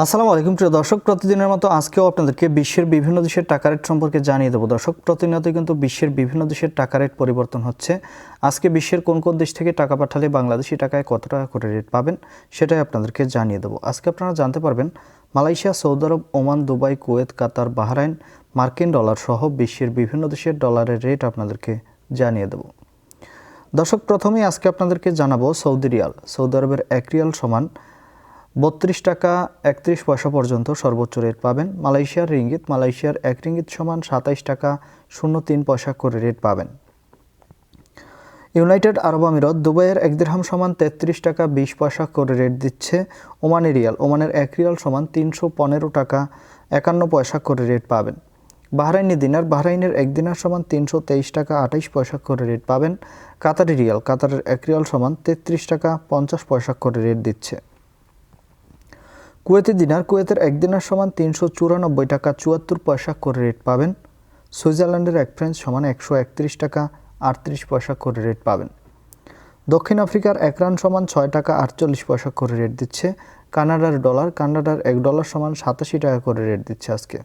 আসসালামু আলাইকুম প্রিয় দর্শক, প্রতিদিনের মতো আজকেও আপনাদেরকে বিশ্বের বিভিন্ন দেশের টাকা রেট সম্পর্কে জানিয়ে দেবো। দর্শক, প্রতিনিয়তই কিন্তু বিশ্বের বিভিন্ন দেশের টাকা রেট পরিবর্তন হচ্ছে। আজকে বিশ্বের কোন কোন দেশ থেকে টাকা পাঠালে বাংলাদেশি টাকায় কত টাকা করে রেট পাবেন সেটাই আপনাদেরকে জানিয়ে দেবো। আজকে আপনারা জানতে পারবেন মালয়েশিয়া, সৌদি আরব, ওমান, দুবাই, কুয়েত, কাতার, বাহরাইন, মার্কিন ডলার সহ বিশ্বের বিভিন্ন দেশের ডলারের রেট আপনাদেরকে জানিয়ে দেবো। দর্শক, প্রথমেই আজকে আপনাদেরকে জানাবো সৌদি রিয়াল। সৌদি আরবের 1 রিয়াল সমান 32 টাকা 31 পয়সা পর্যন্ত সর্বোচ্চ রেট পাবেন। মালয়েশিয়ার রিঙ্গিত, মালয়েশিয়ার 1 রিঙ্গিত সমান 27 টাকা 03 পয়সা করে রেট পাবেন। ইউনাইটেড আরব আমিরাত, দুবাইয়ের 1 দিরহাম সমান 33 টাকা 20 পয়সা করে রেট দিচ্ছে। ওমানি রিয়াল, ওমানের 1 রিয়াল সমান 315 টাকা 51 পয়সা করে রেট পাবেন। বাহরাইনি দিনার, বাহরাইনের 1 দিনার সমান 323 টাকা 28 পয়সা করে রেট পাবেন। কাতারি রিয়াল, কাতারের 1 রিয়াল সমান 33 টাকা 50 পয়সা করে রেট দিচ্ছে। কুয়েতি দিনার, কুয়েতের 1 দিনার সমান 394 টাকা 74 পয়সা করে রেট পাবেন। সুইজারল্যান্ডের 1 ফ্রাঙ্ক সমান 131 টাকা 38 পয়সা করে রেট পাবেন। দক্ষিণ আফ্রিকার 1 রান সমান 6 টাকা 48 পয়সা করে রেট দিচ্ছে। কানাডার ডলার, কানাডার 1 ডলার সমান 87 টাকা করে রেট দিচ্ছে আজকে।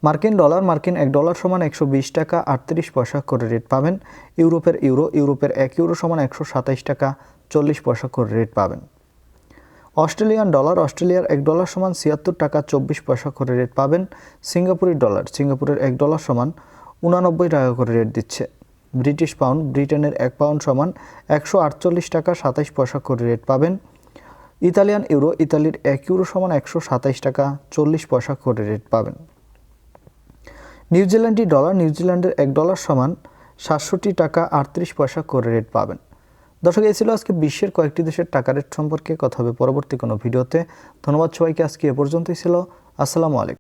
মার্কিন ডলার, মার্কিন 1 ডলার সমান 120 টাকা 38 পয়সা করে রেট পাবেন। ইউরোপের ইউরো, ইউরোপের 1 ইউরো সমান 127 টাকা 40 পয়সা করে রেট পাবেন। অস্ট্রেলিয়ান ডলার, অস্ট্রেলিয়ার 1 ডলার সমান 76 টাকা 24 পয়সা করে রেট পাবেন। সিঙ্গাপুরি ডলার, সিঙ্গাপুরের 1 ডলার সমান 89 টাকা করে রেট দিচ্ছে। ব্রিটিশ পাউন্ড, ব্রিটেনের 1 পাউন্ড সমান 148 টাকা 27 পয়সা করে রেট পাবেন। ইতালিয়ান ইউরো, ইতালির 1 ইউরো সমান 127 টাকা 40 পয়সা করে রেট পাবেন। নিউজিল্যান্ডি ডলার, নিউজিল্যান্ডের 1 ডলার সমান 67 টাকা 38 পয়সা করে রেট পাবেন। দর্শক, এই ছিল আজকে বিশ্বের কয়েকটি দেশের টাকা রেট সম্পর্কে। কথা হবে পরবর্তী কোনো ভিডিওতে। ধন্যবাদ সবাইকে। আজকে এ পর্যন্তই ছিল। আসসালামু আলাইকুম।